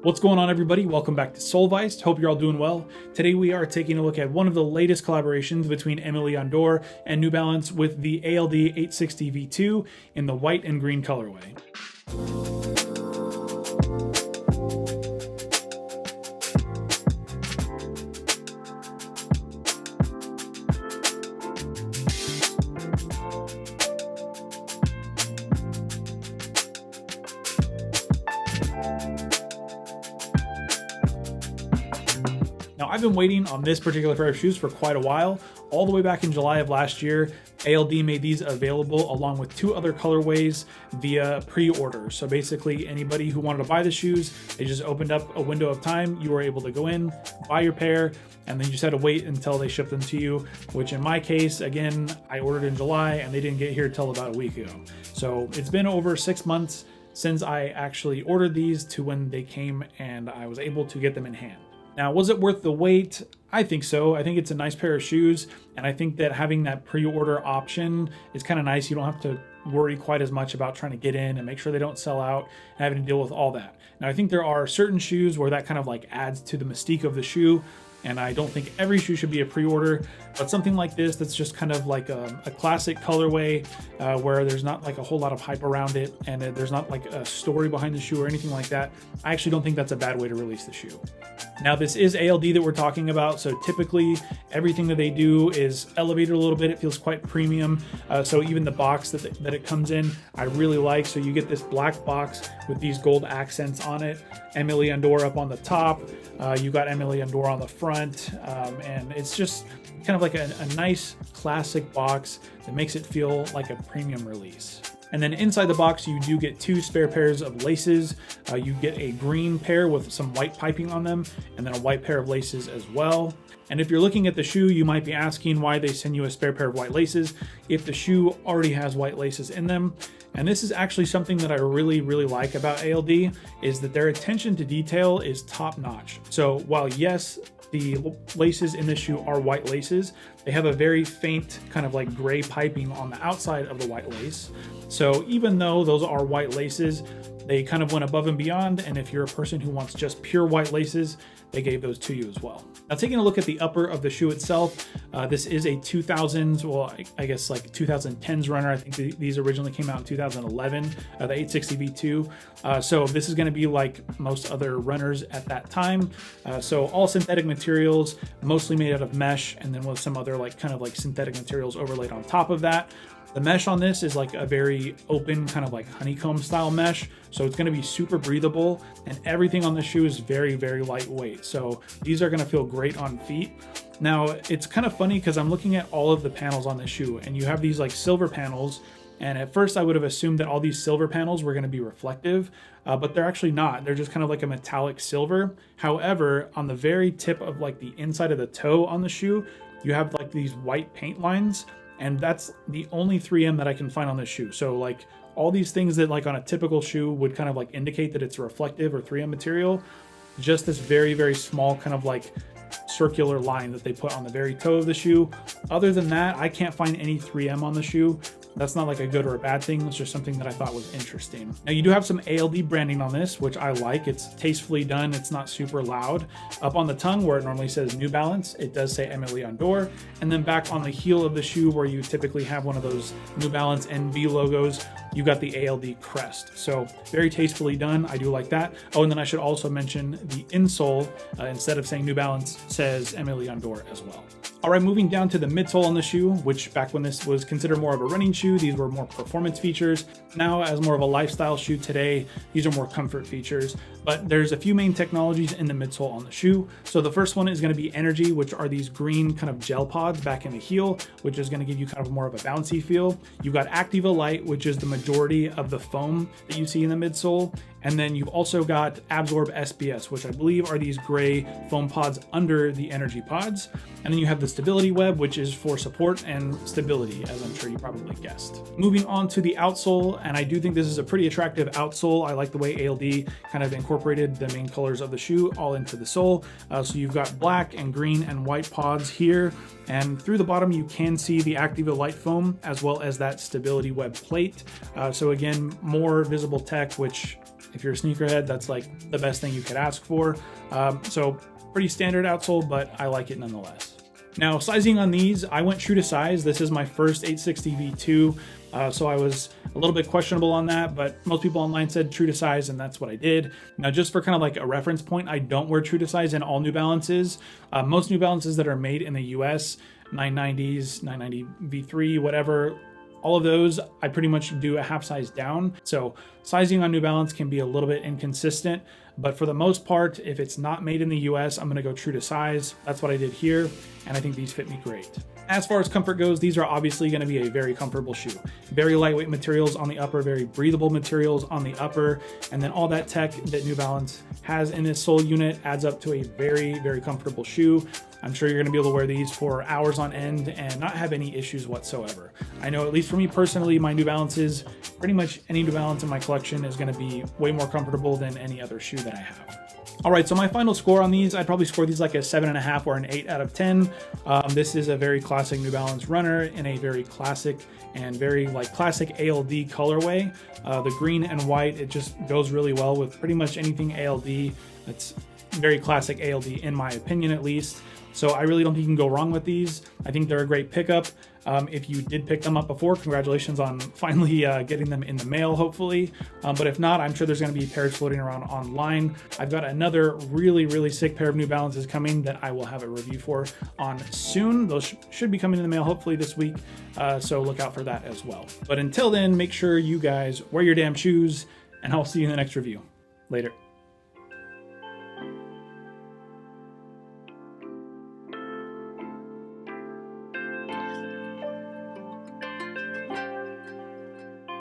What's going on, everybody? Welcome back to Solviced. Hope you're all doing well. Today we are taking a look at one of the latest collaborations between Aime Leon Dore and New Balance with the ALD 860 V2 in the white and green colorway. Now, I've been waiting on this particular pair of shoes for quite a while. All the way back in July of last year, ALD made these available along with two other colorways via pre-order. So basically, anybody who wanted to buy the shoes, they just opened up a window of time. You were able to go in, buy your pair, and then you just had to wait until they shipped them to you, which in my case, again, I ordered in July and they didn't get here till about a week ago. So it's been over 6 months since I actually ordered these to when they came and I was able to get them in hand. Now, was it worth the wait? I think so. I think it's a nice pair of shoes, and I think that having that pre-order option is kind of nice. You don't have to worry quite as much about trying to get in and make sure they don't sell out and having to deal with all that. Now, I think there are certain shoes where that kind of like adds to the mystique of the shoe, and I don't think every shoe should be a pre-order, but something like this that's just kind of like a classic colorway where there's not like a whole lot of hype around it and there's not like a story behind the shoe or anything like that. I actually don't think that's a bad way to release the shoe. Now, this is ALD that we're talking about, so typically everything that they do is elevated a little bit. It feels quite premium. So even the box that it comes in, I really like. So you get this black box with these gold accents on it. Aime Leon Dore up on the top. You got Aime Leon Dore on the front, and it's just kind of like a nice classic box that makes it feel like a premium release. And then inside the box, you do get two spare pairs of laces. You get a green pair with some white piping on them, and then a white pair of laces as well. And if you're looking at the shoe, you might be asking why they send you a spare pair of white laces if the shoe already has white laces in them. And this is actually something that I really like about ALD, is that their attention to detail is top notch. So while yes, the laces in this shoe are white laces, they have a very faint kind of like gray piping on the outside of the white lace. So even though those are white laces, they kind of went above and beyond, and if you're a person who wants just pure white laces, they gave those to you as well. Now, taking a look at the upper of the shoe itself, this is a 2000s, well, I guess like 2010s runner. I think these originally came out in 2011, the 860 V2. So this is gonna be like most other runners at that time. So all synthetic materials, mostly made out of mesh, and then with some other like kind of like synthetic materials overlaid on top of that. The mesh on this is like a very open kind of like honeycomb style mesh. So it's gonna be super breathable, and everything on the shoe is very lightweight. So these are gonna feel great on feet. Now, it's kind of funny because I'm looking at all of the panels on the shoe, and you have these like silver panels. And at first I would have assumed that all these silver panels were gonna be reflective, but they're actually not. They're just kind of like a metallic silver. However, on the very tip of like the inside of the toe on the shoe, you have like these white paint lines, and that's the only 3M that I can find on this shoe. So like all these things that like on a typical shoe would kind of like indicate that it's a reflective or 3M material, just this very small kind of like circular line that they put on the very toe of the shoe. Other than that, I can't find any 3M on the shoe. That's not like a good or a bad thing. It's just something that I thought was interesting. Now, you do have some ALD branding on this, which I like. It's tastefully done. It's not super loud. Up on the tongue where it normally says New Balance, it does say Aime Leon Dore. And then back on the heel of the shoe where you typically have one of those New Balance NB logos, you got the ALD crest. So very tastefully done. I do like that. Oh, and then I should also mention the insole, instead of saying New Balance, says Aime Leon Dore as well. All right, moving down to the midsole on the shoe, which back when this was considered more of a running shoe, these were more performance features. Now, as more of a lifestyle shoe today, these are more comfort features. But there's a few main technologies in the midsole on the shoe. So the first one is going to be N-ergy, which are these green kind of gel pods back in the heel, which is going to give you kind of more of a bouncy feel. You've got ACTEVA Light, which is the majority of the foam that you see in the midsole. And then you've also got Absorb SBS, which I believe are these gray foam pods under the N-ergy pods. And then you have the Stability Web, which is for support and stability, as I'm sure you probably guessed. Moving on to the outsole, and I do think this is a pretty attractive outsole. I like the way ALD kind of incorporated the main colors of the shoe all into the sole. So you've got black and green and white pods here. And through the bottom, you can see the ACTEVA Light foam as well as that Stability Web plate. So again, more visible tech, which If you're a sneakerhead, that's like the best thing you could ask for. So pretty standard outsole, but I like it nonetheless. Now, sizing on these, I went true to size. This is my first 860 V2, so I was a little bit questionable on that, but most people online said true to size, and that's what I did. Now, just for kind of like a reference point, I don't wear true to size in all New Balances. Most New Balances that are made in the US, 990s, 990 V3, whatever, all of those, I pretty much do a half size down. So sizing on New Balance can be a little bit inconsistent, but for the most part, if it's not made in the US, I'm gonna go true to size. That's what I did here, and I think these fit me great. As far as comfort goes, these are obviously gonna be a very comfortable shoe. Very lightweight materials on the upper, very breathable materials on the upper, and then all that tech that New Balance has in this sole unit adds up to a very, very comfortable shoe. I'm sure you're gonna be able to wear these for hours on end and not have any issues whatsoever. I know, at least for me personally, my New Balances, pretty much any New Balance in my collection is gonna be way more comfortable than any other shoe that I have. All right, so my final score on these, I'd probably score these like a 7.5 or an 8 out of 10. This is a very classic New Balance runner in a very classic and very like classic ALD colorway. The green and white, it just goes really well with pretty much anything ALD. It's very classic ALD in my opinion, at least. So I really don't think you can go wrong with these. I think they're a great pickup. If you did pick them up before, congratulations on finally getting them in the mail, hopefully. But if not, I'm sure there's gonna be pairs floating around online. I've got another really, really sick pair of New Balances coming that I will have a review for on soon. Those should be coming in the mail hopefully this week. So look out for that as well. But until then, make sure you guys wear your damn shoes, and I'll see you in the next review. Later.